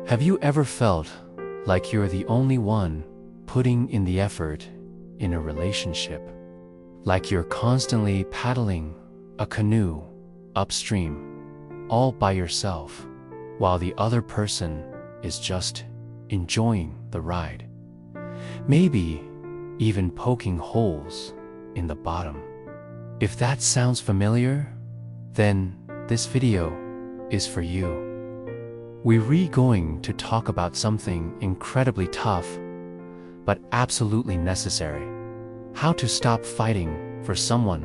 Have you ever felt like you're the only one putting in the effort in a relationship? Like you're constantly paddling a canoe upstream, all by yourself, while the other person is just enjoying the ride? Maybe even poking holes in the bottom. If that sounds familiar, then this video is for you. We're going to talk about something incredibly tough, but absolutely necessary. How to stop fighting for someone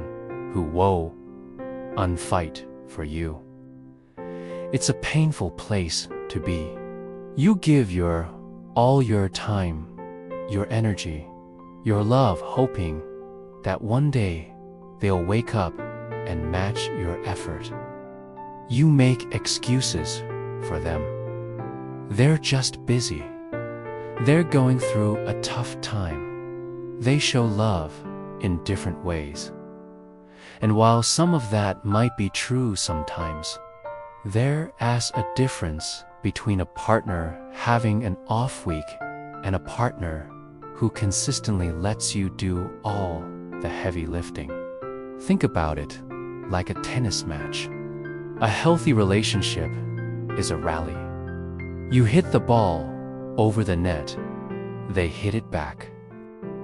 who won't unfight for you. It's a painful place to be. You give all your time, your energy, your love, hoping that one day they'll wake up and match your effort. You make excuses for them. They're just busy. They're going through a tough time. They show love in different ways. And while some of that might be true sometimes, there is a difference between a partner having an off week and a partner who consistently lets you do all the heavy lifting. Think about it like a tennis match. A healthy relationship is a rally. You hit the ball over the net, they hit it back.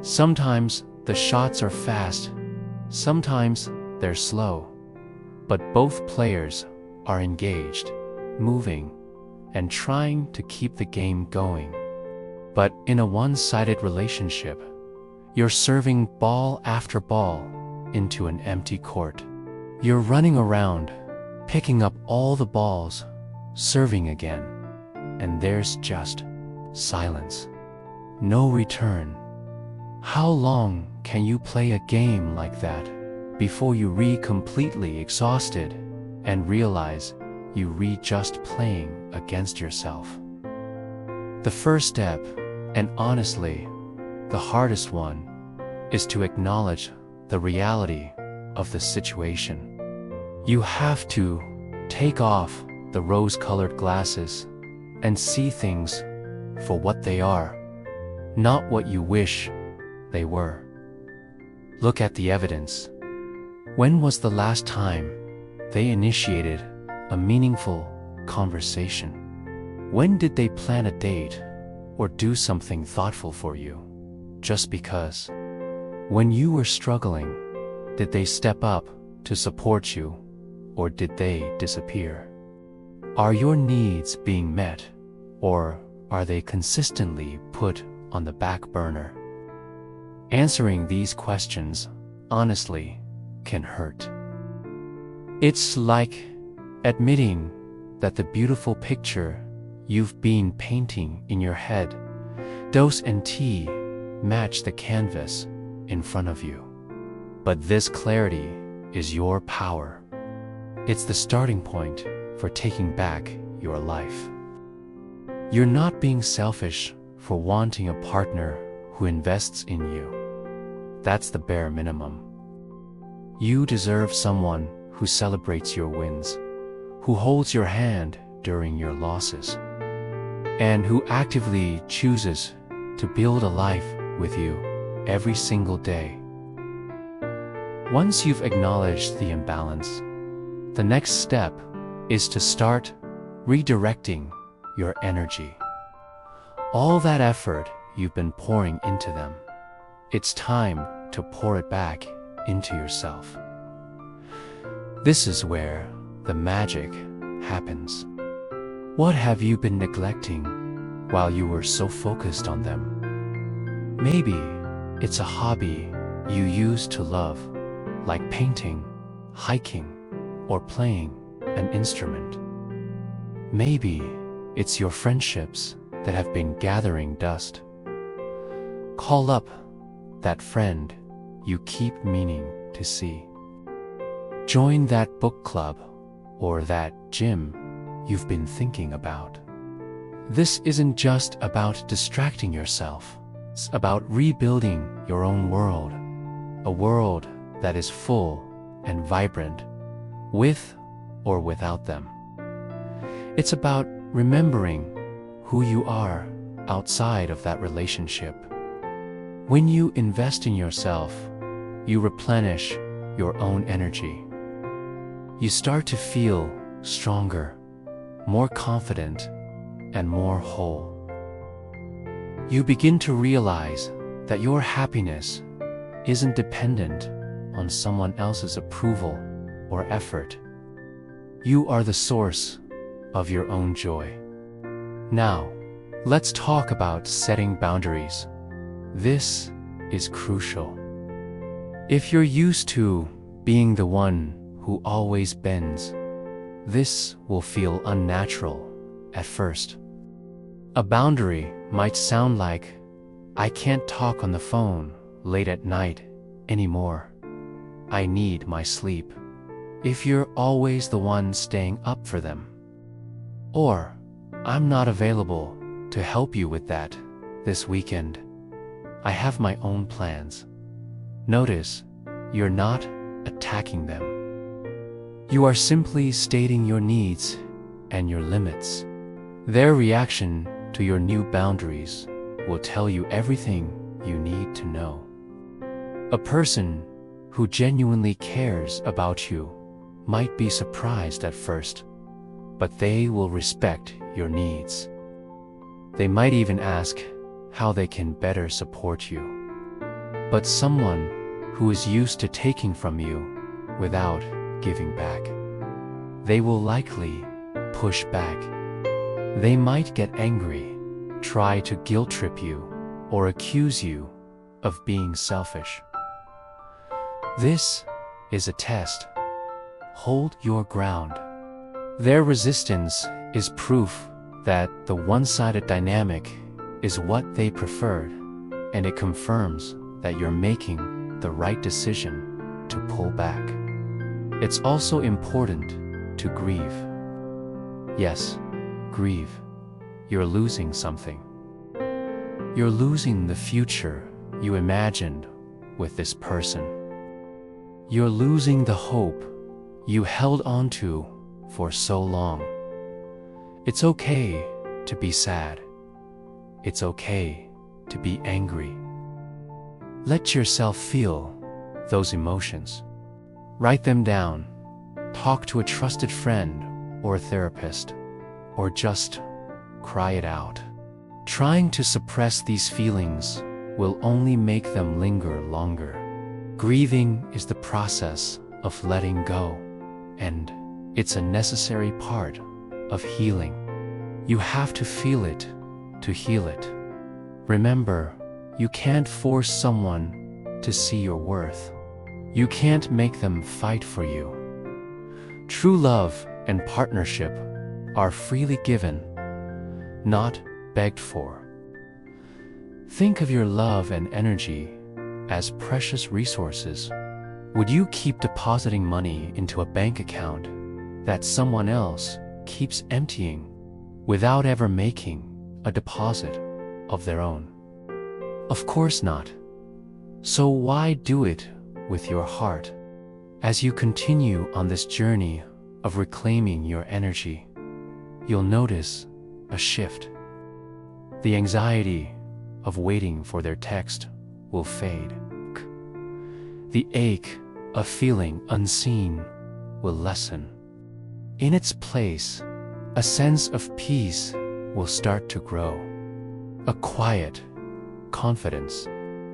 Sometimes the shots are fast, sometimes they're slow, but both players are engaged, moving, and trying to keep the game going. But in a one-sided relationship, you're serving ball after ball into an empty court. You're running around, picking up all the balls, serving again, and there's just silence. No return. How long can you play a game like that before you completely exhausted and realize you just playing against yourself? The first step, and honestly, the hardest one, is to acknowledge the reality of the situation. You have to take off the rose-colored glasses and see things for what they are, not what you wish they were. Look at the evidence. When was the last time they initiated a meaningful conversation? When did they plan a date or do something thoughtful for you? Just because. When you were struggling, did they step up to support you, or did they disappear? Are your needs being met, or are they consistently put on the back burner? Answering these questions, honestly, can hurt. It's like admitting that the beautiful picture you've been painting in your head, dose and tea, match the canvas in front of you. But this clarity is your power. It's the starting point for taking back your life. You're not being selfish for wanting a partner who invests in you. That's the bare minimum. You deserve someone who celebrates your wins, who holds your hand during your losses, and who actively chooses to build a life with you every single day. Once you've acknowledged the imbalance, the next step is to start redirecting your energy. All that effort you've been pouring into them, it's time to pour it back into yourself. This is where the magic happens. What have you been neglecting while you were so focused on them? Maybe it's a hobby you used to love, like painting, hiking, or playing an instrument. Maybe it's your friendships that have been gathering dust. Call up that friend you keep meaning to see. Join that book club or that gym you've been thinking about. This isn't just about distracting yourself. It's about rebuilding your own world, a world that is full and vibrant, with or without them. It's about remembering who you are outside of that relationship. When you invest in yourself, you replenish your own energy. You start to feel stronger, more confident, and more whole. You begin to realize that your happiness isn't dependent on someone else's approval or effort. You are the source of your own joy. Now, let's talk about setting boundaries. This is crucial. If you're used to being the one who always bends, this will feel unnatural at first. A boundary might sound like, I can't talk on the phone late at night anymore. I need my sleep. If you're always the one staying up for them. Or, I'm not available to help you with that this weekend. I have my own plans. Notice, you're not attacking them. You are simply stating your needs and your limits. Their reaction to your new boundaries will tell you everything you need to know. A person who genuinely cares about you might be surprised at first, but they will respect your needs. They might even ask how they can better support you. But someone who is used to taking from you without giving back, they will likely push back. They might get angry, try to guilt trip you, or accuse you of being selfish. This is a test. Hold your ground. Their resistance is proof that the one-sided dynamic is what they preferred, and it confirms that you're making the right decision to pull back. It's also important to grieve. Yes, grieve. You're losing something. You're losing the future you imagined with this person. You're losing the hope you held on to for so long. It's okay to be sad. It's okay to be angry. Let yourself feel those emotions. Write them down. Talk to a trusted friend or a therapist, or just cry it out. Trying to suppress these feelings will only make them linger longer. Grieving is the process of letting go, and it's a necessary part of healing. You have to feel it to heal it. Remember, you can't force someone to see your worth. You can't make them fight for you. True love and partnership are freely given, not begged for. Think of your love and energy as precious resources. Would you keep depositing money into a bank account that someone else keeps emptying without ever making a deposit of their own? Of course not. So why do it with your heart? As you continue on this journey of reclaiming your energy, you'll notice a shift. The anxiety of waiting for their text will fade. The ache of feeling unseen will lessen. In its place, a sense of peace will start to grow. A quiet confidence.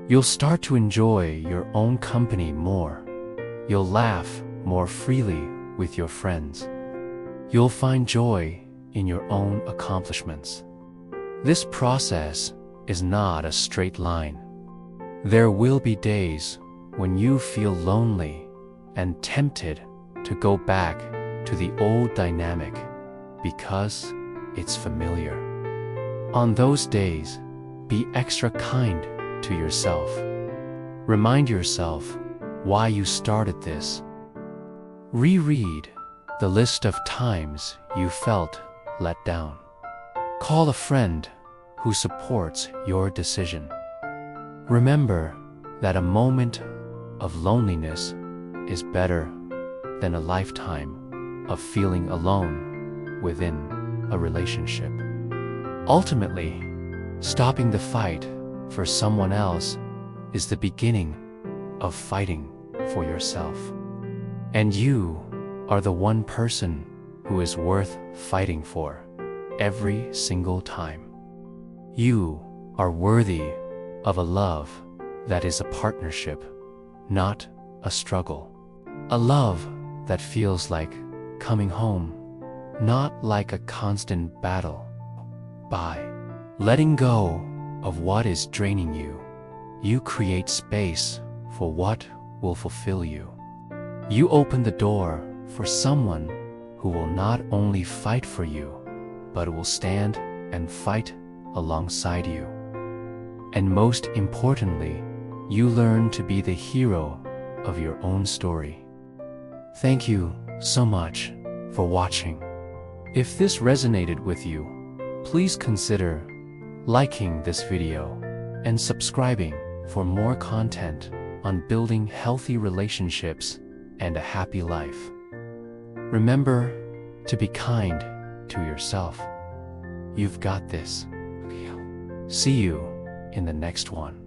You'll start to enjoy your own company more. You'll laugh more freely with your friends. You'll find joy in your own accomplishments. This process is not a straight line. There will be days when you feel lonely and tempted to go back to the old dynamic because it's familiar. On those days, be extra kind to yourself. Remind yourself why you started this. Reread the list of times you felt let down. Call a friend who supports your decision. Remember that a moment of loneliness is better than a lifetime of feeling alone within a relationship. Ultimately, stopping the fight for someone else is the beginning of fighting for yourself. And you are the one person who is worth fighting for every single time. You are worthy of a love that is a partnership, not a struggle. A love that feels like coming home, not like a constant battle. By letting go of what is draining you, you create space for what will fulfill you. You open the door for someone who will not only fight for you, but will stand and fight alongside you. And most importantly, you learn to be the hero of your own story. Thank you so much for watching. If this resonated with you, please consider liking this video and subscribing for more content on building healthy relationships and a happy life. Remember to be kind to yourself. You've got this. See you in the next one.